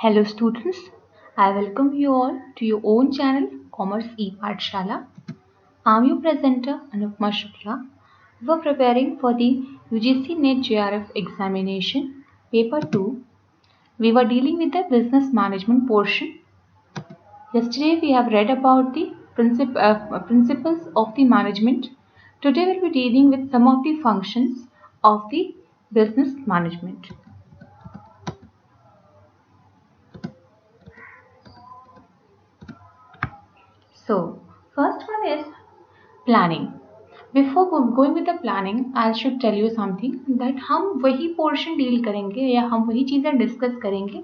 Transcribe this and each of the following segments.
Hello students, I welcome you all to your own channel Commerce ePathshala. I am your presenter Anupma Shukla. We are preparing for the UGC NET JRF examination paper 2. We were dealing with the business management portion. Yesterday we have read about the principles of the management. Today we will be dealing with some of the functions of the business management. So, first one is planning. Before going with the planning, I should tell you something that हम वही portion deal करेंगे या हम वही चीज़ें discuss करेंगे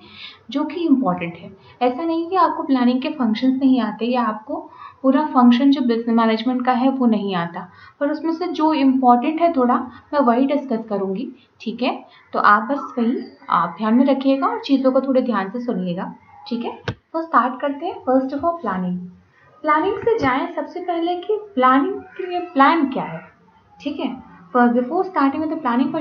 जो कि इम्पॉर्टेंट है. ऐसा नहीं कि आपको प्लानिंग के फंक्शंस नहीं आते या आपको पूरा फंक्शन जो बिजनेस मैनेजमेंट का है वो नहीं आता, पर उसमें से जो इम्पॉर्टेंट है थोड़ा मैं वही डिस्कस करूँगी. ठीक है, तो आप बस वही आप ध्यान में रखिएगा और चीज़ों को थोड़े ध्यान से सुनिएगा. ठीक है, तो स्टार्ट करते हैं. फर्स्ट ऑफ ऑल प्लानिंग से जाएं सबसे पहले कि प्लानिंग के लिए प्लान क्या है. ठीक है, before starting with the planning we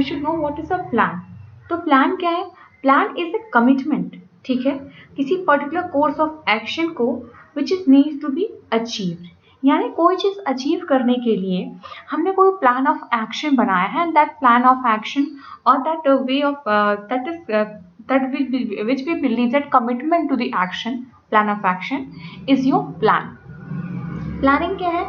should know what is a plan. तो प्लान क्या है? Plan is a commitment. ठीक है, किसी पर्टिकुलर कोर्स ऑफ एक्शन को which is needs to be achieved. यानी कोई चीज़ अचीव करने के लिए हमने कोई प्लान ऑफ एक्शन बनाया है and that plan of action और that way of that is which we believe that commitment to the action, plan of action is your plan. Planning क्या है?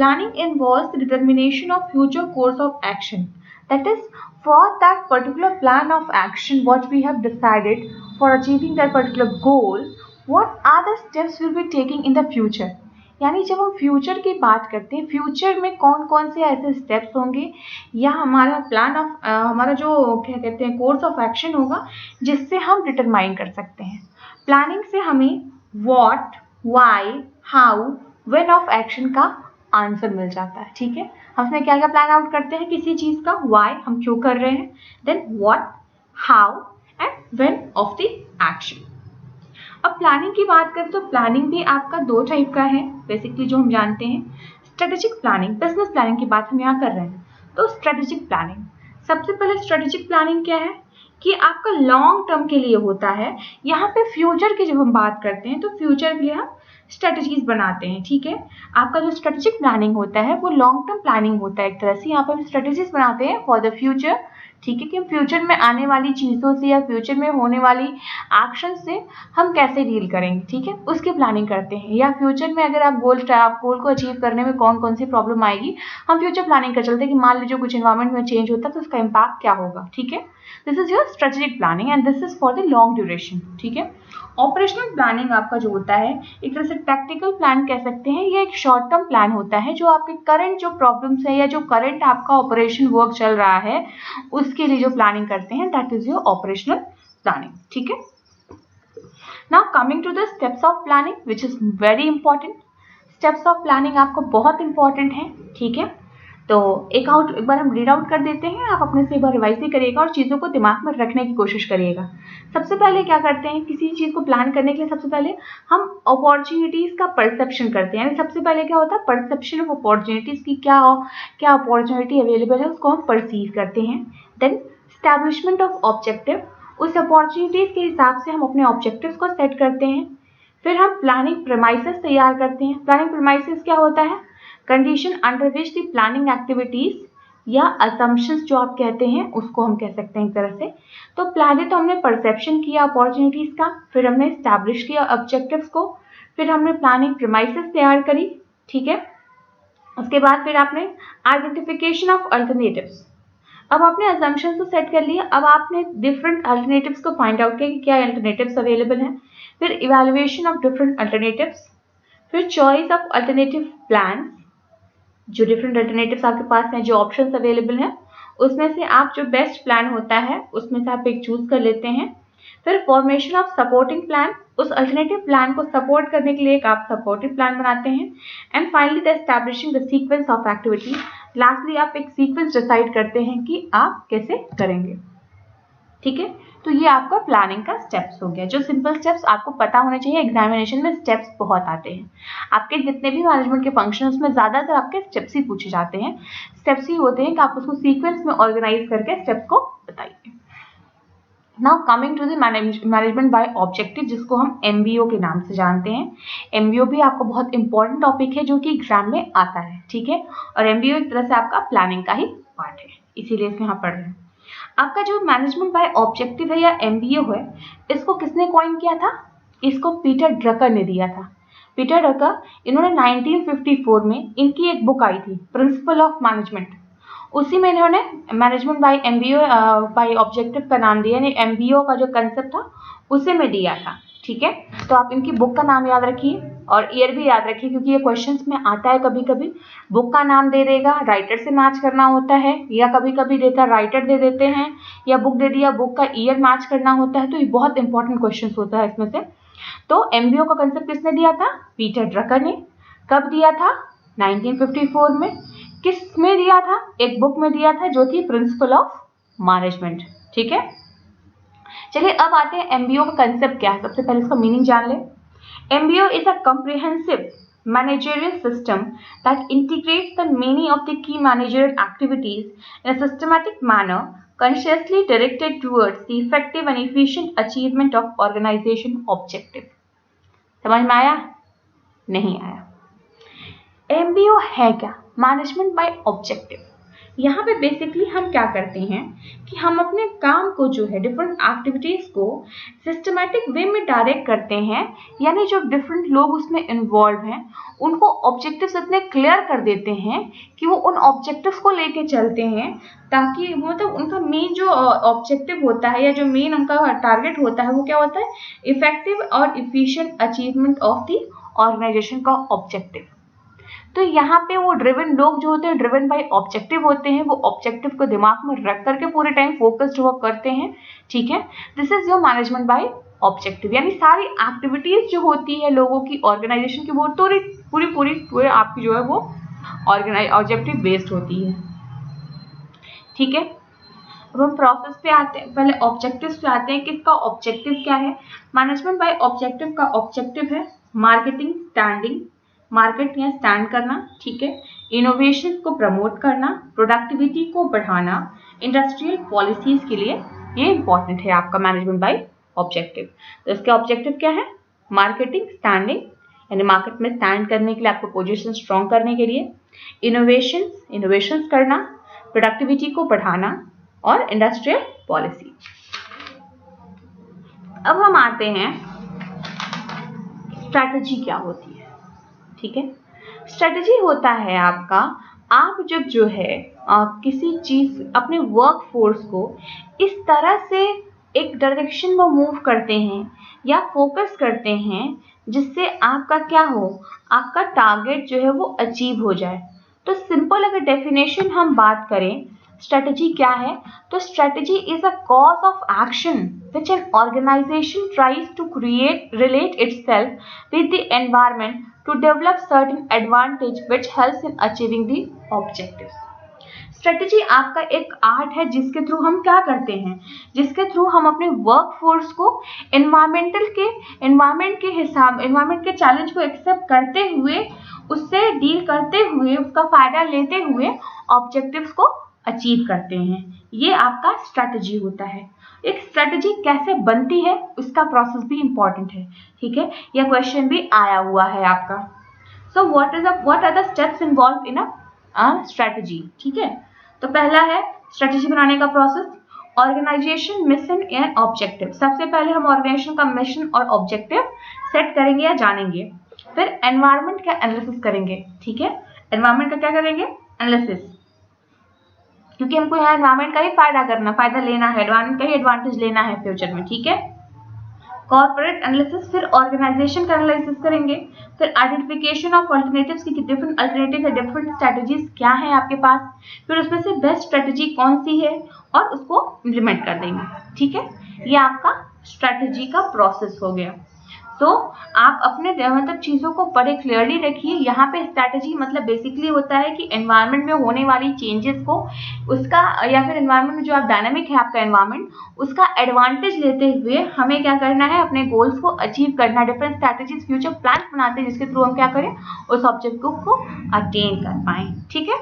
Planning involves the determination of future course of action. That is, for that particular plan of action what we have decided for achieving that particular goal, what are the steps we'll be taking in the future. यानी जब हम future की बात करते हैं, future में कौन कौन से ऐसे स्टेप्स होंगे या हमारा प्लान ऑफ हमारा जो क्या कहते हैं कोर्स ऑफ एक्शन होगा जिससे हम डिटरमाइन कर सकते हैं. प्लानिंग से हमें what, why, how, when of action का आंसर मिल जाता है. ठीक है, हम उसमें क्या क्या प्लान आउट करते हैं किसी चीज़ का, व्हाई हम क्यों कर रहे हैं, then what, how and when of the action. अब प्लानिंग की बात करें तो प्लानिंग भी आपका दो टाइप का है बेसिकली जो हम जानते हैं. स्ट्रेटेजिक प्लानिंग, बिजनेस प्लानिंग की बात हम यहाँ कर रहे हैं. तो स्ट्रेटेजिक प्लानिंग, सबसे पहले स्ट्रेटेजिक प्लानिंग क्या है कि आपका लॉन्ग टर्म के लिए होता है. यहाँ पे फ्यूचर की जब हम बात करते हैं तो फ्यूचर के लिए हम स्ट्रेटजीज बनाते हैं. ठीक है, आपका जो स्ट्रेटेजिक प्लानिंग होता है वो लॉन्ग टर्म प्लानिंग होता है एक तरह से. यहाँ पर हम स्ट्रेटजीज बनाते हैं फॉर द फ्यूचर. ठीक है, कि हम फ्यूचर में आने वाली चीज़ों से या फ्यूचर में होने वाली एक्शन से हम कैसे डील करेंगे. ठीक है, उसकी प्लानिंग करते हैं. या फ्यूचर में अगर आप गोल को अचीव करने में कौन कौन सी प्रॉब्लम आएगी हम फ्यूचर प्लानिंग कर चलते हैं कि मान लीजिए कुछ इन्वायरमेंट में चेंज होता है तो उसका इम्पैक्ट क्या होगा. ठीक है, this is your strategic planning and this is for the long duration. ठीक है, ऑपरेशनल प्लानिंग आपका जो होता है एक तरह से टैक्टिकल प्लान कह सकते हैं. ये एक शॉर्ट टर्म प्लान होता है जो आपके करंट जो प्रॉब्लम्स है या जो करंट आपका ऑपरेशन वर्क चल रहा है उसके लिए जो प्लानिंग करते हैं that is your operational planning. ठीक है, now coming to the steps of planning which is very important. Steps of planning आपको बहुत इंपॉर्टेंट है. ठीक है, तो एक बार हम रीड आउट कर देते हैं, आप अपने से एक बार रिवाइज भी करिएगा और चीज़ों को दिमाग में रखने की कोशिश करिएगा. सबसे पहले क्या करते हैं, किसी चीज़ को प्लान करने के लिए सबसे पहले हम अपॉर्चुनिटीज़ का परसेप्शन करते हैं. यानी सबसे पहले क्या होता है, परसेप्शन ऑफ अपॉर्चुनिटीज़ की क्या अपॉर्चुनिटी अवेलेबल है उसको हम परसीव करते हैं. देन एस्टैब्लिशमेंट ऑफ ऑब्जेक्टिव, उस अपॉर्चुनिटीज़ के हिसाब से हम अपने ऑब्जेक्टिव्स को सेट करते हैं. फिर हम प्लानिंग प्रेमाइसेस तैयार करते हैं. प्लानिंग प्रेमाइसेस क्या होता है, condition under which the planning activities या असम्पशंस जो आप कहते हैं उसको हम कह सकते हैं एक तरह से. तो पहले तो हमने परसेप्शन किया अपॉर्चुनिटीज का, फिर हमने एस्टैब्लिश किया ऑब्जेक्टिव्स को, फिर हमने प्लानिंग प्रेमाइसेस तैयार करी. ठीक है, उसके बाद फिर आपने आइडेंटिफिकेशन ऑफ अल्टरनेटिव्स. अब आपने असम्पशंस तो सेट कर लिया, अब आपने डिफरेंट अल्टरनेटिव्स को फाइंड आउट किया कि क्या अल्टरनेटिव्स अवेलेबल हैं. फिर इवैल्यूएशन ऑफ डिफरेंट अल्टरनेटिव्स, फिर चॉइस ऑफ अल्टरनेटिव प्लान, जो डिफरेंट अल्टरनेटिव्स आपके पास हैं, जो ऑप्शंस अवेलेबल हैं उसमें से आप जो बेस्ट प्लान होता है उसमें से आप एक चूज कर लेते हैं. फिर फॉर्मेशन ऑफ सपोर्टिंग प्लान, उस अल्टरनेटिव प्लान को सपोर्ट करने के लिए एक आप सपोर्टिव प्लान बनाते हैं. And finally the establishing the sequence of activity, lastly आप एक सीक्वेंस डिसाइड करते हैं कि आप कैसे करेंगे. ठीक है, तो ये आपका प्लानिंग का स्टेप्स हो गया. जो सिंपल स्टेप्स आपको पता होने चाहिए, एग्जामिनेशन में स्टेप्स बहुत आते हैं. आपके जितने भी मैनेजमेंट के फंक्शन उसमें ज़्यादातर आपके स्टेप्स ही पूछे जाते हैं. स्टेप्स ही होते हैं कि आप उसको सीक्वेंस में ऑर्गेनाइज करके स्टेप्स को बताइए. Now coming to the management by objective, जिसको हम MBO के नाम से जानते हैं। MBO भी आपको बहुत इंपॉर्टेंट टॉपिक है जो कि एग्जाम में आता है, ठीक है। और MBO एक तरह से आपका प्लानिंग का ही पार्ट है, इसीलिए इसमें यहाँ पढ़ रहे हैं। आपका जो मैनेजमेंट बाय ऑब्जेक्टिव है या MBO है, इसको किसने कॉइन किया था? इसको पीटर ड्रकर ने दिया था। पीटर ड्रकर, इन्होंने 1954 में इनकी एक बुक आई थी प्रिंसिपल ऑफ मैनेजमेंट, उसी में इन्होंने management by MBO bye objective का नाम दिया, यानी MBO का जो कंसेप्ट था उसे में दिया था, ठीक है। तो आप इनकी बुक का नाम याद रखिए और ईयर भी याद रखिए, क्योंकि ये क्वेश्चंस में आता है कभी कभी। बुक का नाम दे देगा, राइटर से मैच करना होता है, या कभी कभी देता राइटर दे देते हैं, या बुक दे दिया, बुक का ईयर मैच करना होता है। तो ये बहुत इंपॉर्टेंट क्वेश्चन होता है इसमें से। तो MBO का कंसेप्ट किसने दिया था? पीटर ड्रकर ने। कब दिया था? 1954 में। किस में दिया था? एक बुक में दिया था जो थी प्रिंसिपल ऑफ मैनेजमेंट, ठीक है। चलिए अब आते हैं MBO का कंसेप्ट क्या है। सबसे पहले इसका मीनिंग जान ले। MBO is a comprehensive managerial system that integrates the many of the key managerial activities in a systematic manner, consciously directed towards the effective and efficient achievement of organization objective। समझ में आया? नहीं आया? MBO है क्या? Management by objective. यहाँ पे basically हम क्या करते हैं कि हम अपने काम को जो है, डिफरेंट एक्टिविटीज को सिस्टमैटिक वे में डायरेक्ट करते हैं, यानी जो डिफरेंट लोग उसमें इन्वॉल्व हैं उनको ऑब्जेक्टिव्स इतने क्लियर कर देते हैं कि वो उन ऑब्जेक्टिव्स को लेके चलते हैं, ताकि मतलब उनका मेन जो ऑब्जेक्टिव होता है या जो मेन उनका टारगेट होता है वो क्या होता है? इफेक्टिव और efficient achievement of the organisation का ऑब्जेक्टिव। तो यहाँ पे वो ड्रिवन लोग जो होते हैं, ड्रिवन बाय ऑब्जेक्टिव होते हैं, वो ऑब्जेक्टिव को दिमाग में रख करके पूरे टाइम फोकस्ड वर्क करते हैं, ठीक है। This is your management by objective, यानी सारी एक्टिविटीज जो होती है लोगों की, ऑर्गेनाइजेशन की, वो तो पूरी आपकी जो है वो ऑब्जेक्टिव बेस्ड होती है, ठीक है। अब हम प्रोसेस पे आते हैं, पहले ऑब्जेक्टिव्स पे आते हैं कि इसका ऑब्जेक्टिव क्या है। मैनेजमेंट बाय ऑब्जेक्टिव का ऑब्जेक्टिव है मार्केटिंग स्टैंडिंग, मार्केट या स्टैंड करना, ठीक है। इनोवेशन को प्रमोट करना, प्रोडक्टिविटी को बढ़ाना, इंडस्ट्रियल पॉलिसीज के लिए ये इंपॉर्टेंट है आपका मैनेजमेंट बाय ऑब्जेक्टिव। तो इसके ऑब्जेक्टिव क्या है? मार्केटिंग स्टैंडिंग, यानी मार्केट में स्टैंड करने के लिए, आपको पोजीशन स्ट्रॉन्ग करने के लिए, इनोवेशंस करना, प्रोडक्टिविटी को बढ़ाना और इंडस्ट्रियल पॉलिसी। अब हम आते हैं स्ट्रैटेजी क्या होती है, ठीक है। स्ट्रेटजी होता है आपका, आप जब जो है किसी चीज, अपने वर्क फोर्स को इस तरह से एक डायरेक्शन में मूव करते हैं या फोकस करते हैं जिससे आपका क्या हो, आपका टारगेट जो है वो अचीव हो जाए। तो सिंपल अगर डेफिनेशन हम बात करें स्ट्रेटजी क्या है, तो strategy is a cause of action which an organization tries to relate itself with the environment to develop certain advantage which helps in achieving the objectives। Strategy आपका एक आर्ट है जिसके थ्रू हम क्या करते हैं, जिसके थ्रू हम अपने वर्क फोर्स को एनवायरमेंट के चैलेंज को एक्सेप्ट करते हुए, उससे डील करते हुए, उसका फायदा लेते हुए ऑब्जेक्टिव्स को अचीव करते हैं। ये आपका स्ट्रेटजी होता है। एक स्ट्रेटजी कैसे बनती है उसका प्रोसेस भी इंपॉर्टेंट है, ठीक है। यह क्वेश्चन भी आया हुआ है आपका। So what are the steps involve in a strategy, ठीक है। तो पहला है स्ट्रेटजी बनाने का process, organisation mission and objective. सबसे पहले हम ऑर्गेनाइजेशन का मिशन और ऑब्जेक्टिव सेट करेंगे या जानेंगे, फिर एनवायरनमेंट का एनालिसिस करेंगे, ठीक है। एनवायरनमेंट का क्या करेंगे? एनालिसिस, क्योंकि हमको यहाँ एनवायरनमेंट का ही फायदा लेना है, एनवायरनमेंट का ही एडवांटेज लेना है फ्यूचर में, ठीक है। कॉर्पोरेट एनालिसिस, फिर ऑर्गेनाइजेशन का एनालिसिस करेंगे, फिर आइडेंटिफिकेशन ऑफ अल्टरनेटिव्स की डिफरेंट अल्टरनेटिव या डिफरेंट स्ट्रेटजीज क्या है आपके पास, फिर उसमें से बेस्ट स्ट्रेटजी कौन सी है और उसको इम्प्लीमेंट कर देंगे, ठीक है। ये आपका स्ट्रेटजी का प्रोसेस हो गया। तो आप अपने मतलब चीज़ों को बड़े क्लियरली रखिए। यहाँ पे स्ट्रैटेजी मतलब बेसिकली होता है कि एनवायरनमेंट में होने वाली चेंजेस को, उसका या फिर एनवायरनमेंट में जो आप डायनामिक है आपका एनवायरनमेंट, उसका एडवांटेज लेते हुए हमें क्या करना है, अपने गोल्स को अचीव करना है। डिफरेंट स्ट्रैटेजीज, फ्यूचर प्लान बनाते हैं जिसके थ्रू हम क्या करें, उस ऑब्जेक्टिव को अटेन कर पाएँ, ठीक है।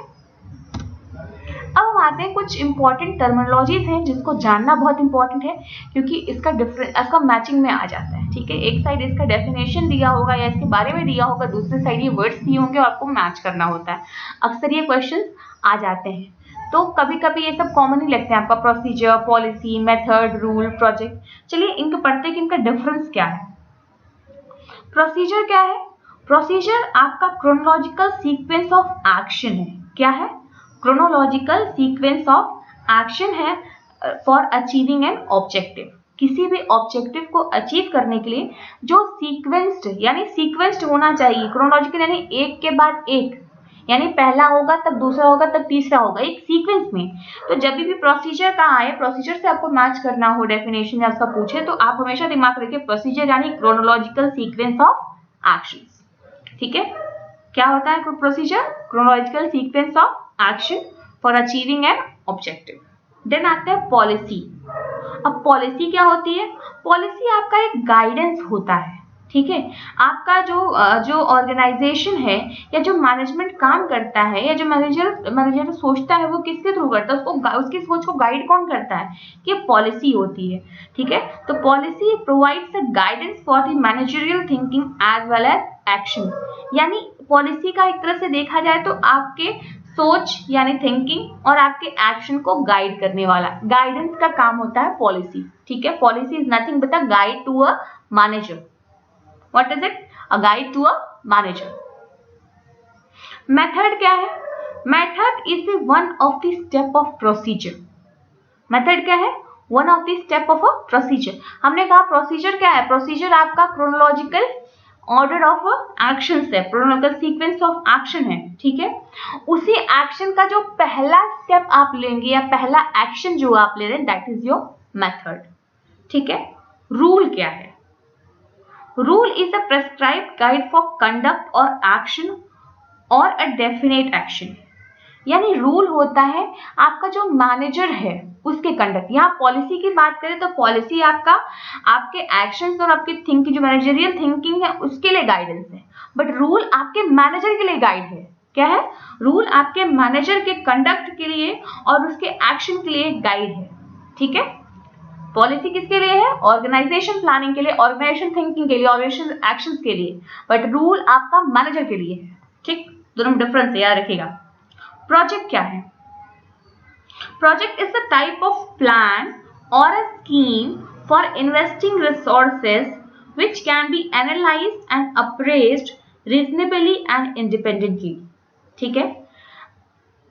अब हम आते हैं कुछ इंपॉर्टेंट टर्मिनोलॉजीज हैं जिसको जानना बहुत इंपॉर्टेंट है, क्योंकि इसका मैचिंग में आ जाता है। ठीक है, एक साइड इसका डेफिनेशन दिया होगा या इसके बारे में दिया होगा, दूसरी साइड ये वर्ड्स दिए होंगे और आपको मैच करना होता है। अक्सर ये क्वेश्चन आ जाते हैं, तो कभी कभी ये सब कॉमन ही लगते हैं आपका, procedure, policy, method, rule, project. चलिए इनको पढ़ते हैं कि इनका डिफरेंस क्या है। प्रोसीजर क्या है? प्रोसीजर आपका क्रोनोलॉजिकल सीक्वेंस ऑफ एक्शन है। क्या है? क्रोनोलॉजिकल सीक्वेंस ऑफ एक्शन है फॉर अचीविंग एन ऑब्जेक्टिव। किसी भी ऑब्जेक्टिव को अचीव करने के लिए जो सीक्वेंस्ड होना चाहिए। क्रोनोलॉजिकल यानी एक के बाद एक, यानी पहला होगा तब दूसरा होगा तब तीसरा होगा, एक सीक्वेंस में। तो जब भी प्रोसीजर का आए, प्रोसीजर से आपको मैच करना हो डेफिनेशन या उसका पूछे, तो आप हमेशा दिमाग रखिए प्रोसीजर यानी क्रोनोलॉजिकल सीक्वेंस ऑफ एक्शंस। ठीक है, क्या होता है procedure? Chronological sequence of action for achieving an objective. Then आता है पॉलिसी। अब पॉलिसी क्या होती है? पॉलिसी आपका एक गाइडेंस होता है। ठीक है, आपका जो ऑर्गेनाइजेशन है या जो मैनेजमेंट काम करता है या जो मैनेजर सोचता है, वो किसके थ्रू करता है, उसकी सोच को गाइड कौन करता है? कि पॉलिसी होती है। ठीक है, तो policy provides a guidance for the managerial thinking as well as action. यानी पॉलिसी का एक तरह से देखा जाए तो आपके सोच यानी थिंकिंग और आपके एक्शन को गाइड करने वाला, गाइडेंस का काम होता है पॉलिसी। ठीक है, policy is nothing but a guide to a manager. What is it? A guide to a manager. Method क्या है? Method is the one of the step of procedure. Method क्या है? One of the step of a procedure. हमने कहा procedure क्या है? Procedure आपका chronological order of action है, क्रोनोलॉजिकल सीक्वेंस ऑफ एक्शन है। ठीक है, उसी एक्शन का जो पहला स्टेप आप लेंगे या पहला एक्शन जो आप ले रहे हैं, दैट इज योर मेथड। ठीक है, रूल क्या है? Rule is a prescribed guide for conduct or action or a definite action. यानी रूल होता है आपका जो मैनेजर है उसके कंडक्ट। यहाँ पॉलिसी की बात करें तो पॉलिसी आपका आपके एक्शंस और आपकी थिंकिंग, जो मैनेजरियल थिंकिंग है उसके लिए गाइडेंस है, बट रूल आपके मैनेजर के लिए गाइड है। क्या है? रूल आपके मैनेजर के कंडक्ट के लिए और उसके एक्शन के लिए गाइड है। ठीक है, पॉलिसी किसके लिए है? ऑर्गेनाइजेशन प्लानिंग के लिए, ऑर्गेनाइजेशन थिंकिंग के लिए, ऑर्गेनाइजेशन एक्शंस के लिए, बट रूल आपका मैनेजर के लिए है। ठीक, दोनों में डिफरेंस याद रखिएगा। प्रोजेक्ट क्या है? Project is a type of plan और a scheme for investing resources which can be analysed and appraised reasonably and independently. ठीक है,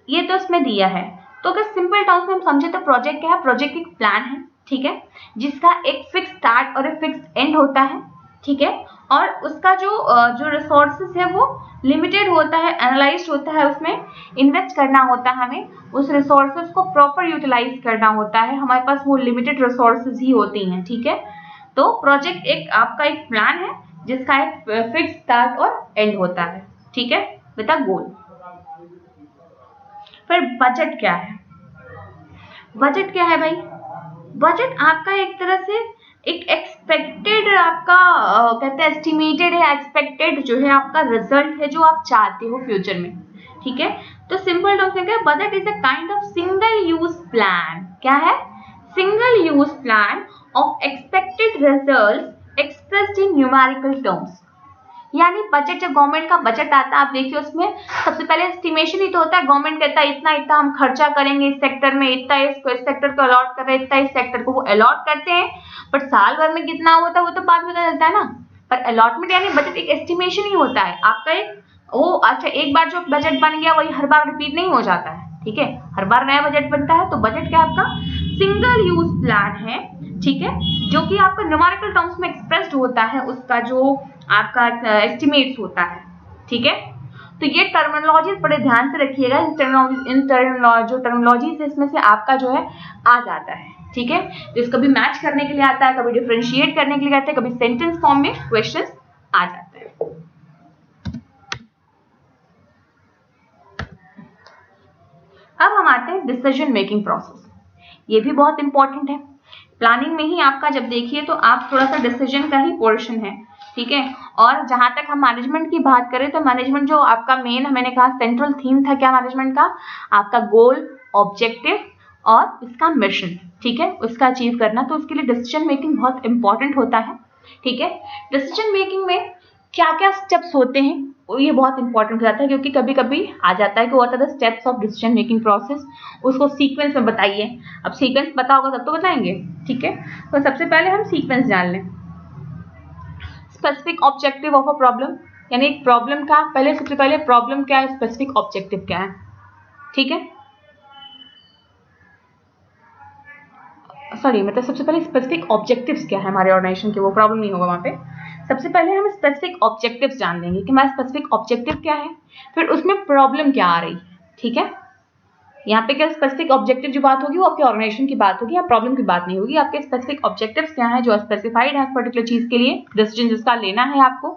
ये तो इसमें दिया है। तो अगर सिंपल टर्म्स में हम समझे तो प्रोजेक्ट क्या है? प्रोजेक्ट एक प्लान है, ठीक है, जिसका एक फिक्स स्टार्ट और एक फिक्स एंड होता है। ठीक है, और उसका जो रिसोर्सेज है वो लिमिटेड होता है, एनालाइज्ड होता है, उसमें इन्वेस्ट करना होता है, हमें उस रिसोर्सेज को प्रॉपर यूटिलाइज करना होता है। हमारे पास वो लिमिटेड रिसोर्सेज ही होती हैं। ठीक है, तो प्रोजेक्ट एक आपका एक प्लान है जिसका एक फिक्स स्टार्ट और एंड होता है। ठीक है, विद अ गोल। फिर बजट क्या है? बजट क्या है भाई? बजट आपका एक तरह से एक एक्सपेक्टेड आपका कहते हैं एस्टिमेटेड है, एक्सपेक्टेड जो है आपका रिजल्ट है जो आप चाहते हो फ्यूचर में। ठीक है, तो सिंपल टर्म्स में क्या है? Budget is a kind of single use plan. क्या है? Single use plan of expected result expressed in numerical terms. यानी बजट, जब गवर्नमेंट का बजट आता है, आप देखिए उसमें सबसे पहले एस्टिमेशन ही तो होता है। गवर्नमेंट कहता है इतना इतना हम खर्चा करेंगे इस सेक्टर में, इतना इसको इस सेक्टर को अलॉट कर रहे हैं, इतना इस सेक्टर को, वो अलॉट करते हैं, बट साल भर में कितना होता है वो तो बाद में पता चलता है ना। पर अलॉटमेंट यानी बजट एक एस्टिमेशन ही होता है आपका, एक वो अच्छा एक बार जो बजट बन गया वही हर बार रिपीट नहीं हो जाता है। ठीक है, हर बार नया बजट बनता है। तो बजट क्या आपका सिंगल यूज प्लान है, ठीक है, जो कि आपका न्यूमेरिकल टर्म्स में एक्सप्रेस्ड होता है, उसका जो आपका एस्टिमेट्स होता है। ठीक है, तो ये टर्मिनोलॉजी बड़े ध्यान से रखिएगा। जो टर्मिनोलॉजी है इसमें से आपका जो है आ जाता है। ठीक है, जिसको भी मैच करने के लिए आता है, कभी डिफरेंशिएट करने के लिए आता है, कभी सेंटेंस फॉर्म में क्वेश्चन आ जाता है। अब हम आते हैं डिसीजन मेकिंग प्रोसेस। ये भी बहुत इंपॉर्टेंट है प्लानिंग में ही आपका। जब देखिए तो आप थोड़ा सा डिसीजन का ही पोर्शन है। ठीक है, और जहां तक हम मैनेजमेंट की बात करें तो मैनेजमेंट जो आपका मेन, मैंने कहा सेंट्रल थीम था क्या मैनेजमेंट का? आपका गोल, ऑब्जेक्टिव और इसका मिशन, ठीक है, उसका अचीव करना। तो उसके लिए डिसीजन मेकिंग बहुत इंपॉर्टेंट होता है, ठीक है। डिसीजन मेकिंग में क्या क्या स्टेप्स होते हैं ये बहुत इंपॉर्टेंट हो जाता है, क्योंकि कभी कभी आ जाता है कि what are the steps of decision making process, उसको सीक्वेंस में बताइए। अब सीक्वेंस पता होगा तब तो बताएंगे, ठीक है। तो सबसे पहले हम सीक्वेंस जान लें। Specific objective of a problem, यानी एक प्रॉब्लम का पहले सबसे पहले प्रॉब्लम क्या है, स्पेसिफिक ऑब्जेक्टिव क्या है, ठीक है। सॉरी, मतलब सबसे पहले स्पेसिफिक ऑब्जेक्टिव्स क्या है हमारे ऑर्गेनाइजेशन के, वो प्रॉब्लम नहीं होगा वहाँ पे। सबसे पहले हम स्पेसिफिक ऑब्जेक्टिव्स जान लेंगे कि हमारा स्पेसिफिक ऑब्जेक्टिव क्या है, फिर उसमें प्रॉब्लम क्या आ रही है, ठीक है। यहाँ पे क्या स्पेसिफिक ऑब्जेक्टिव जो बात होगी वो आपके ऑर्गेनाइजेशन की बात होगी, या प्रॉब्लम की बात नहीं होगी। आपके स्पेसिफिक ऑब्जेक्टिव्स क्या है जो स्पेसिफाइड है पर्टिकुलर चीज के लिए, डिसीजन जिसका लेना है आपको,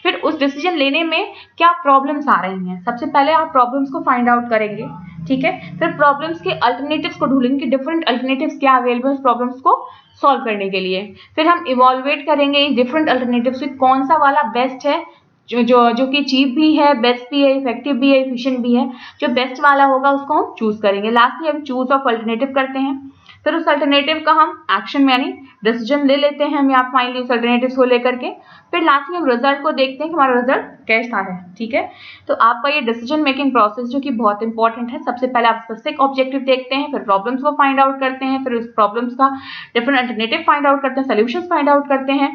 फिर उस डिसीजन लेने में क्या प्रॉब्लम्स आ रही हैं। सबसे पहले आप प्रॉब्लम्स को फाइंड आउट करेंगे, ठीक है। फिर प्रॉब्लम्स के अल्टरनेटिव्स को ढूंढेंगे, डिफरेंट अल्टरनेटिव्स क्या अवेलेबल है उस प्रॉब्लम्स को सॉल्व करने के लिए। फिर हम इवॉल्वेट करेंगे डिफरेंट अल्टरनेटिव्स से कौन सा वाला बेस्ट है, जो कि चीप भी है, बेस्ट भी है, इफेक्टिव भी है, एफिशिएंट भी है। जो बेस्ट वाला होगा उसको हम चूज करेंगे। लास्टली हम चूज ऑफ अल्टरनेटिव करते हैं, फिर उस अल्टरनेटिव का हम एक्शन में यानी डिसीजन ले लेते हैं हम यहाँ फाइनली उस अल्टरनेटिव को लेकर के। फिर लास्ट में हम रिजल्ट को देखते हैं कि हमारा रिजल्ट कैसा है, ठीक है। तो आपका ये डिसीजन मेकिंग प्रोसेस जो कि बहुत इंपॉर्टेंट है, सबसे पहले आप स्पेसिफिक ऑब्जेक्टिव देखते हैं, फिर प्रॉब्लम्स को फाइंड आउट करते हैं, फिर उस प्रॉब्लम्स का डिफरेंट अल्टरनेटिव फाइंड आउट करते हैं, सोल्यूशंस फाइंड आउट करते हैं।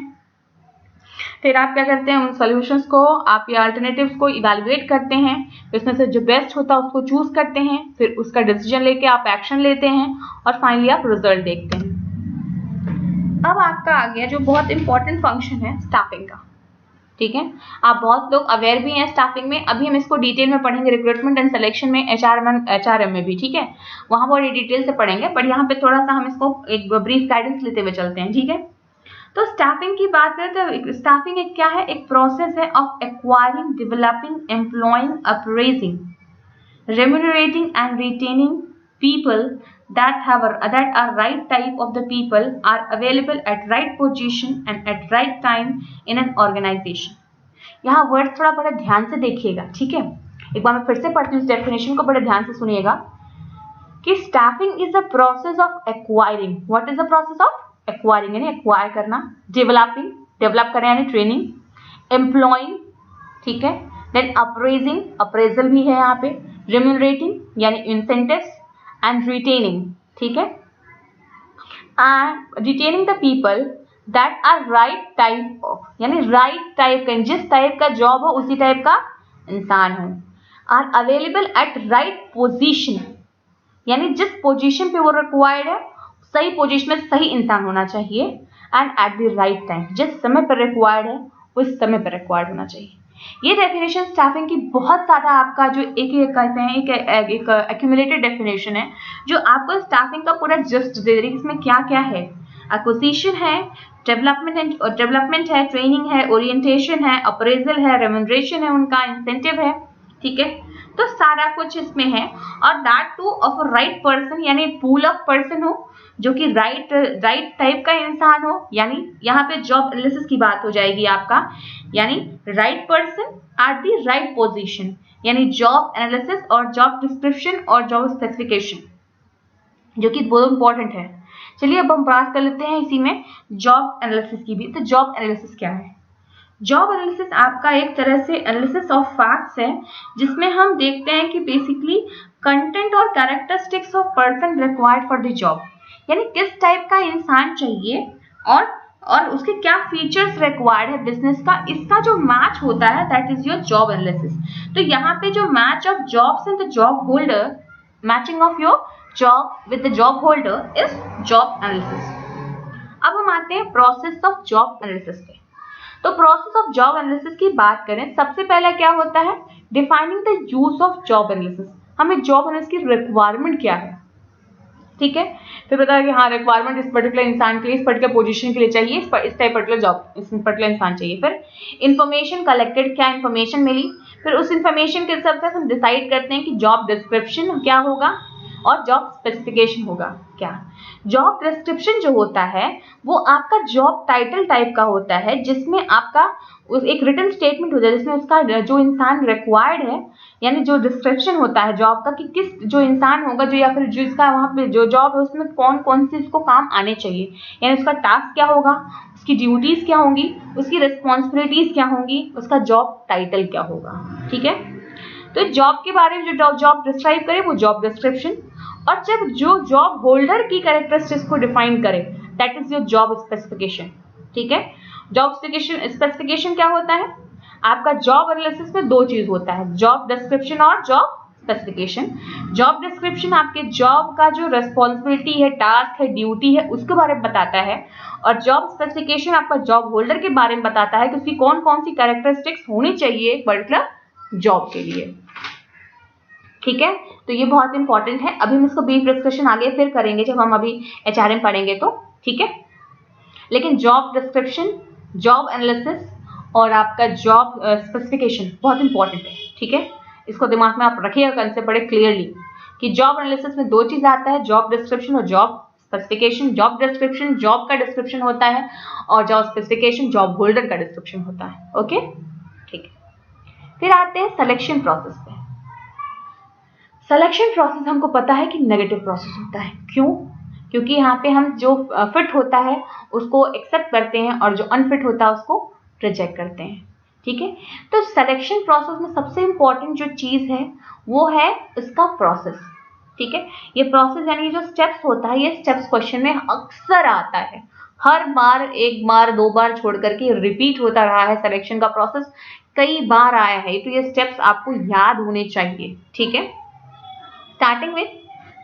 फिर आप क्या करते हैं, उन सॉल्यूशंस को आप या अल्टरनेटिव्स को इवैल्यूएट करते हैं, उसमें से जो बेस्ट होता है उसको चूज करते हैं, फिर उसका डिसीजन लेके आप एक्शन लेते हैं और फाइनली आप रिजल्ट देखते हैं। अब आपका आ गया जो बहुत इंपॉर्टेंट फंक्शन है स्टाफिंग का, ठीक है। आप बहुत लोग अवेयर भी हैं स्टाफिंग में, अभी हम इसको डिटेल में पढ़ेंगे रिक्रूटमेंट एंड सिलेक्शन में, एचआरएम में भी, ठीक है। वहां बहुत डिटेल से पढ़ेंगे, बट यहाँ पे थोड़ा सा हम इसको एक ब्रीफ गाइडेंस लेते हुए चलते हैं, ठीक है। तो स्टाफिंग की बात करें तो स्टाफिंग एक क्या है, एक प्रोसेस है of acquiring, developing, employing, appraising, remunerating and retaining people that are right type of the people are available at right position and at right time in an organization। यहाँ वर्ड थोड़ा बड़ा ध्यान से देखिएगा, ठीक है। एक बार मैं फिर से पढ़ती हूँ इस डेफिनेशन को, बड़े ध्यान से सुनिएगा कि staffing is a process of acquiring. What is the process of acquiring, यानी एक्वायर करना, डेवलपिंग, डेवलप करना यानी ट्रेनिंग, एम्प्लॉइंग, ठीक है, देन अप्रेजिंग, अप्रेजल भी है यहाँ पे, रिम्यूनरेटिंग यानी इंसेंटिव्स, एंड रिटेनिंग, ठीक है, and retaining the people that are right type of, यानी राइट टाइप का, जिस टाइप का जॉब हो उसी टाइप का इंसान हो, are available at right position, यानी जिस पोजीशन पे वो रिक्वायर्ड है सही पोजीशन में सही इंसान होना चाहिए, and at the right time, जिस समय पर रिक्वायर्ड है उस समय पर रिक्वायर्ड होना चाहिए। ये डेफिनेशन स्टाफिंग की बहुत ज़्यादा आपका जो एक कहते हैं एक एक्यूमुलेटेड डेफिनेशन है जो आपको स्टाफिंग का पूरा जस्ट दे रही है। इसमें क्या क्या है, एक्विजिशन है, डेवलपमेंट है, ट्रेनिंग है, ओरिएंटेशन है, अप्रेजल है, रेम्यूनरेशन है, उनका इंसेंटिव है, ठीक है। तो सारा कुछ इसमें है, और that two of right person, यानी पूल ऑफ पर्सन हो जो कि राइट टाइप का इंसान हो, यानी यहाँ पे जॉब एनालिसिस की बात हो जाएगी आपका, यानी right person at the right position, यानी जॉब एनालिसिस और जॉब डिस्क्रिप्शन और जॉब स्पेसिफिकेशन जो कि बहुत इंपॉर्टेंट है। चलिए अब हम बात कर लेते हैं इसी में जॉब एनालिसिस की भी। तो जॉब एनालिसिस क्या है, जॉब एनालिसिस आपका एक तरह से एनालिसिस ऑफ फैक्ट्स है जिसमें हम देखते हैं कि बेसिकली कंटेंट और characteristics of person required for the job, यानी किस टाइप का इंसान चाहिए और उसके क्या फीचर्स रिक्वायर्ड है बिजनेस का, इसका जो मैच होता है that is your job analysis. तो यहाँ पे जो match of jobs and the job holder, matching of your job with the job holder is job analysis. अब हम आते हैं प्रोसेस ऑफ जॉब एनालिसिस पे। तो प्रोसेस ऑफ जॉब एनालिसिस की बात करें, सबसे पहला क्या होता है, defining the use of job analysis. हमें जॉब एनालिसिस की रिक्वायरमेंट क्या है, ठीक है। फिर बताया कि हाँ रिक्वायरमेंट इस पर्टिकुलर इंसान के लिए, इस पर्टिकुलर पोजीशन के लिए चाहिए, इस टाइप पर्टिकुलर जॉब, इस पर्टिकुलर इंसान चाहिए। फिर इंफॉर्मेशन कलेक्टेड, क्या इंफॉर्मेशन मिली, फिर उस इंफॉर्मेशन के हिसाब से हम डिसाइड करते हैं कि जॉब डिस्क्रिप्शन क्या होगा, और जॉब स्पेसिफिकेशन होगा। क्या जॉब डिस्क्रिप्शन जो होता है वो आपका जॉब टाइटल टाइप का होता है, जिसमें आपका एक रिटन स्टेटमेंट होता है जिसमें उसका जो इंसान रिक्वायर्ड है, यानी जो डिस्क्रिप्शन होता है जॉब का कि किस जो इंसान होगा जो या फिर जिसका वहाँ पे जो जॉब है उसमें कौन कौन से उसको काम आने चाहिए, यानी उसका टास्क क्या होगा, उसकी ड्यूटीज क्या होंगी, उसकी रिस्पॉन्सिबिलिटीज क्या होंगी, उसका जॉब टाइटल क्या होगा। ठीक है, तो जॉब के बारे में जो जॉब डिस्क्राइब करे वो जॉब डिस्क्रिप्शन, और जब जो जॉब होल्डर की कैरेक्टरिस्टिक्स को डिफाइन करे that is your job specification. ठीक है, जॉब स्पेसिफिकेशन क्या होता है, आपका जॉब एनालिसिस में दो चीज होता है, जॉब डिस्क्रिप्शन और जॉब स्पेसिफिकेशन। जॉब डिस्क्रिप्शन आपके जॉब का जो रिस्पॉन्सिबिलिटी है, टास्क है, ड्यूटी है, उसके बारे में बताता है, और जॉब स्पेसिफिकेशन आपका जॉब होल्डर के बारे में बताता है कि उसकी कौन कौन सी कैरेक्टरिस्टिक्स होनी चाहिए एक पर्टिकुलर जॉब के लिए। ठीक है, तो ये बहुत इंपॉर्टेंट है। अभी हम इसको ब्रीफ डिस्कशन आगे फिर करेंगे जब हम अभी एचआरएम पढ़ेंगे तो। ठीक है, लेकिन जॉब डिस्क्रिप्शन, जॉब एनालिसिस और आपका जॉब स्पेसिफिकेशन बहुत इंपॉर्टेंट है। ठीक है, इसको दिमाग में आप रखिएगा, कंसेप्ट बड़े क्लियरली कि जॉब एनालिसिस में दो चीज आता है, जॉब डिस्क्रिप्शन और job specification. Job description job का डिस्क्रिप्शन होता है और जॉब स्पेसिफिकेशन जॉब होल्डर का डिस्क्रिप्शन होता है। ओके, ठीक है, फिर आते हैं सिलेक्शन प्रोसेस पे। सिलेक्शन प्रोसेस हमको पता है कि नेगेटिव प्रोसेस होता है। क्यों? क्योंकि यहाँ पे हम जो फिट होता है उसको एक्सेप्ट करते हैं और जो अनफिट होता है उसको रिजेक्ट करते हैं। ठीक है, तो सिलेक्शन प्रोसेस में सबसे इंपॉर्टेंट जो चीज है वो है इसका प्रोसेस। ठीक है, ये प्रोसेस यानी जो स्टेप्स होता है, ये स्टेप्स क्वेश्चन में अक्सर आता है, हर बार एक बार दो बार छोड़ करके रिपीट होता रहा है, सिलेक्शन का प्रोसेस कई बार आया है, तो ये स्टेप्स आपको याद होने चाहिए। ठीक है, स्टार्टिंग में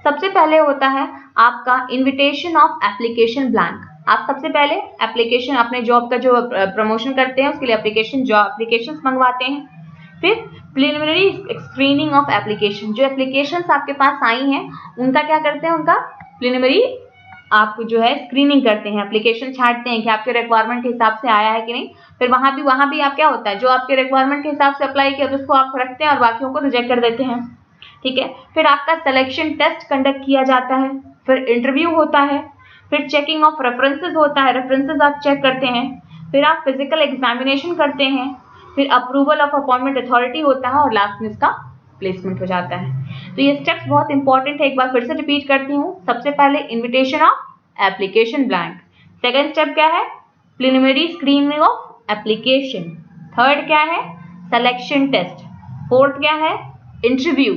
सबसे पहले होता है आपका इनविटेशन ऑफ एप्लीकेशन ब्लैंक। आप सबसे पहले एप्लीकेशन अपने जॉब का जो प्रमोशन करते हैं उसके लिए एप्लीकेशंस मंगवाते हैं। फिर प्रिलिमिनरी स्क्रीनिंग ऑफ एप्लीकेशन, जो एप्लीकेशंस आपके पास आई हैं उनका क्या करते हैं, उनका प्रिलिमिनरी आप जो है स्क्रीनिंग करते हैं, एप्लीकेशन छांटते हैं कि आपके रिक्वायरमेंट के हिसाब से आया है कि नहीं। फिर वहां भी आप क्या होता है, जो आपके रिक्वायरमेंट के हिसाब से अप्लाई किया तो उसको आप रखते हैं और बाकियों को रिजेक्ट कर देते हैं। ठीक है, फिर आपका सिलेक्शन टेस्ट कंडक्ट किया जाता है, फिर इंटरव्यू होता है, फिर चेकिंग ऑफ रेफरेंसेस होता है, रेफरेंसेस आप चेक करते हैं, फिर आप फिजिकल एग्जामिनेशन करते हैं, फिर अप्रूवल ऑफ अपॉइंटमेंट अथॉरिटी होता है और लास्ट में इसका प्लेसमेंट हो जाता है। तो ये स्टेप्स बहुत इंपॉर्टेंट है, एक बार फिर से रिपीट करती हूँ। सबसे पहले invitation of application blank, second step क्या है, preliminary screening of application, third क्या है, सिलेक्शन टेस्ट, फोर्थ क्या है, इंटरव्यू,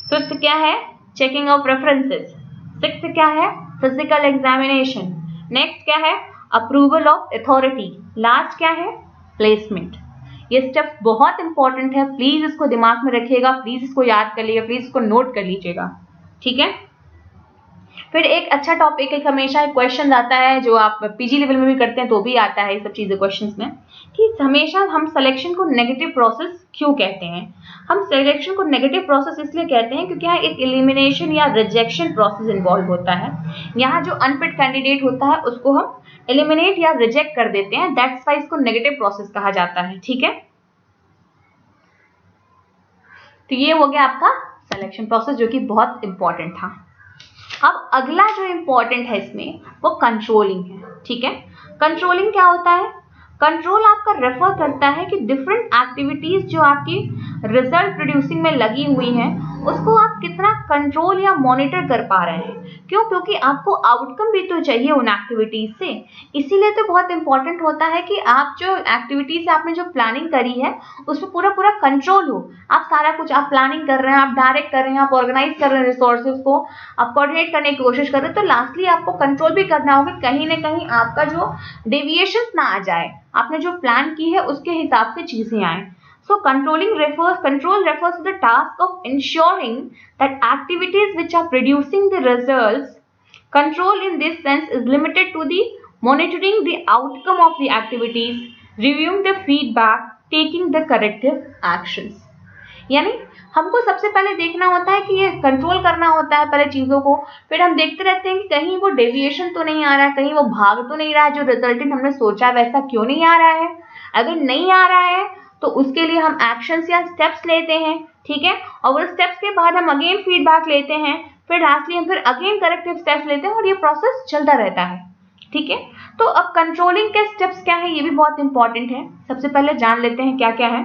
फिफ्थ क्या है, चेकिंग ऑफ रेफरेंसेस, सिक्स्थ क्या है, फिजिकल एग्जामिनेशन, नेक्स्ट क्या है, अप्रूवल ऑफ अथॉरिटी, लास्ट क्या है, प्लेसमेंट। ये स्टेप्स बहुत इंपॉर्टेंट है, प्लीज इसको दिमाग में रखिएगा, प्लीज इसको याद कर लीजिएगा, प्लीज इसको नोट कर लीजिएगा। ठीक है, फिर एक अच्छा टॉपिक एक हमेशा एक क्वेश्चन आता है जो आप पीजी लेवल में भी करते हैं तो भी आता है ये सब चीजें क्वेश्चंस में, कि हमेशा हम सिलेक्शन को नेगेटिव प्रोसेस क्यों कहते हैं। हम सिलेक्शन को नेगेटिव प्रोसेस इसलिए कहते हैं क्योंकि यहाँ एक एलिमिनेशन या रिजेक्शन प्रोसेस इन्वॉल्व होता है। यहाँ जो अनफिट कैंडिडेट होता है उसको हम एलिमिनेट या रिजेक्ट कर देते हैं, दैट्स व्हाई इसको नेगेटिव प्रोसेस कहा जाता है। ठीक है, तो ये हो गया आपका सिलेक्शन प्रोसेस जो कि बहुत इंपॉर्टेंट था। अब अगला जो इंपॉर्टेंट है इसमें वो कंट्रोलिंग है। ठीक है, कंट्रोलिंग क्या होता है, कंट्रोल आपका रेफर करता है कि डिफरेंट एक्टिविटीज जो आपकी रिजल्ट प्रोड्यूसिंग में लगी हुई हैं उसको आप कितना कंट्रोल या मॉनिटर कर पा रहे हैं। क्यों? क्योंकि आपको आउटकम भी तो चाहिए उन एक्टिविटीज से, इसीलिए तो बहुत इंपॉर्टेंट होता है कि आप जो एक्टिविटीज आपने जो प्लानिंग करी है उसमें पूरा पूरा कंट्रोल हो। आप सारा कुछ आप प्लानिंग कर रहे हैं, आप डायरेक्ट कर रहे हैं, आप ऑर्गेनाइज कर रहे हैं रिसोर्सेज को, आप कोऑर्डिनेट करने की कोशिश कर रहे हैं, तो लास्टली आपको कंट्रोल भी करना होगा कहीं ना कहीं आपका जो डेविएशन ना आ जाए, आपने जो प्लान की है उसके हिसाब से चीजें आए। So control refers to the task of ensuring that activities which are producing the results. Control in this sense is limited to the monitoring the outcome of the activities, reviewing the feedback, taking the corrective actions. यानी हमको सबसे पहले देखना होता है कि ये control करना होता है पहले चीजों को, फिर हम देखते रहते हैं कि कहीं वो डेविएशन तो नहीं आ रहा है, कहीं वो भाग तो नहीं रहा है, जो रिजल्टेंट हमने सोचा वैसा क्यों नहीं आ रहा है। अगर नहीं आ रहा है तो उसके लिए हम एक्शंस या स्टेप्स लेते हैं। ठीक है, और वो स्टेप्स के बाद हम अगेन फीडबैक लेते हैं, फिर लास्टली हम फिर अगेन करेक्टिव स्टेप्स लेते हैं और ये प्रोसेस चलता रहता है, ठीक है। तो अब कंट्रोलिंग के स्टेप्स क्या है, ये भी बहुत इंपॉर्टेंट है। सबसे पहले जान लेते हैं क्या क्या है।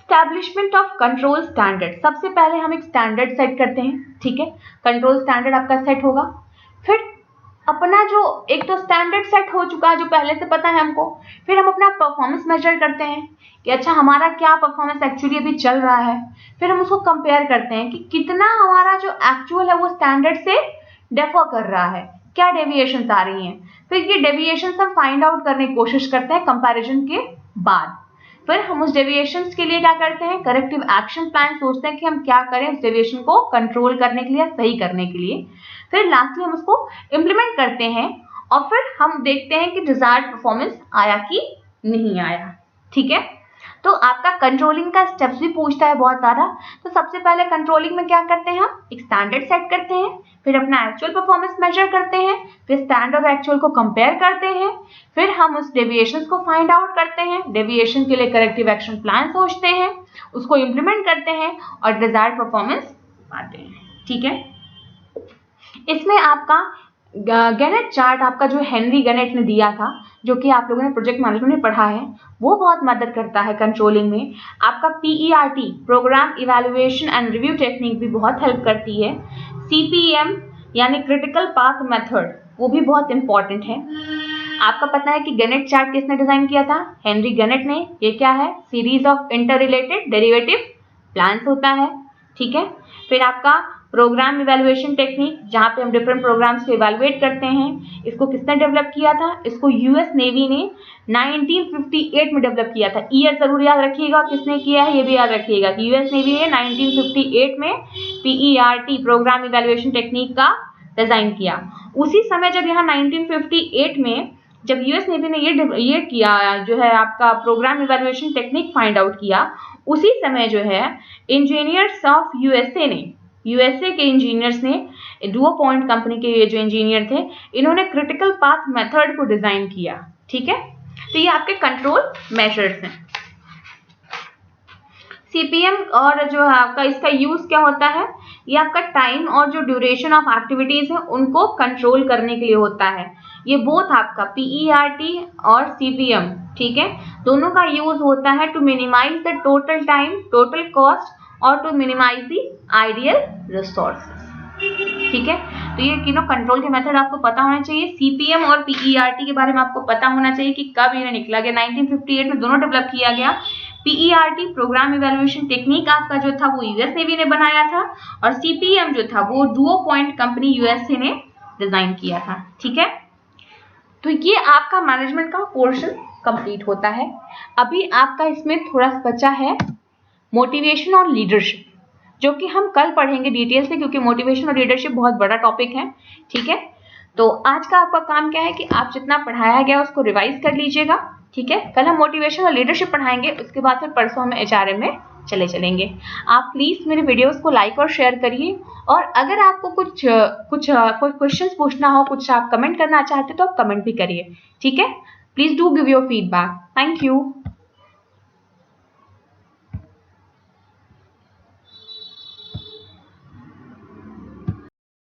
स्टैब्लिशमेंट ऑफ कंट्रोल स्टैंडर्ड, सबसे पहले हम एक स्टैंडर्ड सेट करते हैं, ठीक है। कंट्रोल स्टैंडर्ड आपका सेट होगा, फिर अपना जो एक तो स्टैंडर्ड सेट हो चुका है जो पहले से पता है हमको, फिर हम अपना परफॉर्मेंस मेजर करते हैं कि अच्छा हमारा क्या परफॉर्मेंस एक्चुअली अभी चल रहा है। फिर हम उसको कंपेयर करते हैं कि कितना हमारा जो एक्चुअल है वो स्टैंडर्ड से डिफर कर रहा है, क्या डेविएशंस आ रही हैं। फिर ये डेविएशंस हम फाइंड आउट करने की कोशिश करते हैं कंपैरिजन के बाद। फिर हम उस डेविएशंस के लिए क्या करते हैं, करेक्टिव एक्शन प्लान सोचते हैं कि हम क्या करें उस डेविएशन को कंट्रोल करने के लिए, सही करने के लिए। फिर लास्टली हम उसको इम्प्लीमेंट करते हैं और फिर हम देखते हैं कि डिजायर्ड परफॉर्मेंस आया कि नहीं आया, ठीक है। तो आपका कंट्रोलिंग का स्टेप्स भी पूछता है बहुत ज़्यादा। तो सबसे पहले कंट्रोलिंग में क्या करते हैं, हम एक स्टैंडर्ड सेट करते हैं, फिर अपना एक्चुअल परफॉर्मेंस मेजर करते हैं, फिर स्टैंडर्ड और एक्चुअल को कंपेयर करते हैं, फिर हम उस डेविएशंस को फाइंड आउट करते हैं, डेविएशन के लिए करेक्टिव एक्शन प्लान सोचते हैं, उसको इम्प्लीमेंट करते हैं और डिजायर्ड परफॉर्मेंस पाते हैं, ठीक है। इसमें आपका गैनेट चार्ट आपका जो हेनरी गैनेट ने दिया था, जो कि आप लोगों ने प्रोजेक्ट मैनेजमेंट में पढ़ा है, वो बहुत मदद करता है कंट्रोलिंग में। आपका PERT programme evaluation and review technique भी बहुत हेल्प करती है। CPM यानी क्रिटिकल पाथ मेथड, वो भी बहुत इंपॉर्टेंट है। आपका पता है कि गैनेट चार्ट किसने डिजाइन किया था, हेनरी गैनेट ने। ये क्या है, series of inter related derivative plans होता है, ठीक है। फिर आपका प्रोग्राम इवैल्यूएशन टेक्निक, जहाँ पे हम डिफरेंट प्रोग्राम्स को इवैल्यूएट करते हैं, इसको किसने डेवलप किया था, इसको US नेवी ने 1958 में डेवलप किया था। ईयर जरूर याद रखिएगा किसने किया है, ये भी याद रखिएगा कि US नेवी ने 1958 में PERT प्रोग्राम इवैल्यूएशन टेक्निक का डिजाइन किया। उसी समय जब यहाँ 1958 में जब US नेवी ने ये किया जो है आपका programme evaluation technique find out किया, उसी समय जो है इंजीनियर्स ऑफ USA के इंजीनियर्स ने, डुओ पॉइंट कंपनी के जो इंजीनियर थे, इन्होंने क्रिटिकल पाथ मेथड को डिजाइन किया, ठीक है। तो ये आपके कंट्रोल मेजर्स हैं। CPM और जो है आपका इसका यूज क्या होता है, ये आपका टाइम और जो ड्यूरेशन ऑफ एक्टिविटीज है उनको कंट्रोल करने के लिए होता है। ये बोथ आपका PERT और CPM, ठीक है, दोनों का यूज होता है to minimise the total time, total cost और to minimise the ideal resources, ठीक है। तो ये तीनों कंट्रोल के मेथड आपको पता होना चाहिए। CPM और PERT के बारे में आपको पता होना चाहिए कि कब इन्हें निकला गया, 1958 में दोनों डेवलप किया गया। PERT प्रोग्राम इवैल्यूएशन टेक्निक आपका जो था वो US नेवी ने बनाया था, और CPM जो था वो डुओ पॉइंट कंपनी USA ने डिजाइन किया था, ठीक है। तो ये आपका मैनेजमेंट का पोर्शन कंप्लीट होता है। अभी आपका इसमें थोड़ा बचा है मोटिवेशन और लीडरशिप, जो कि हम कल पढ़ेंगे डिटेल से, क्योंकि मोटिवेशन और लीडरशिप बहुत बड़ा टॉपिक है, ठीक है। तो आज का आपका काम क्या है कि आप जितना पढ़ाया गया उसको रिवाइज कर लीजिएगा, ठीक है। कल हम मोटिवेशन और लीडरशिप पढ़ाएंगे, उसके बाद फिर परसों हम HRM में चलेंगे। आप प्लीज मेरे वीडियोस को लाइक और शेयर करिए, और अगर आपको कोई क्वेश्चंस पूछना हो, कुछ आप कमेंट करना चाहते तो आप कमेंट भी करिए, ठीक है। Please do give your feedback. Thank you.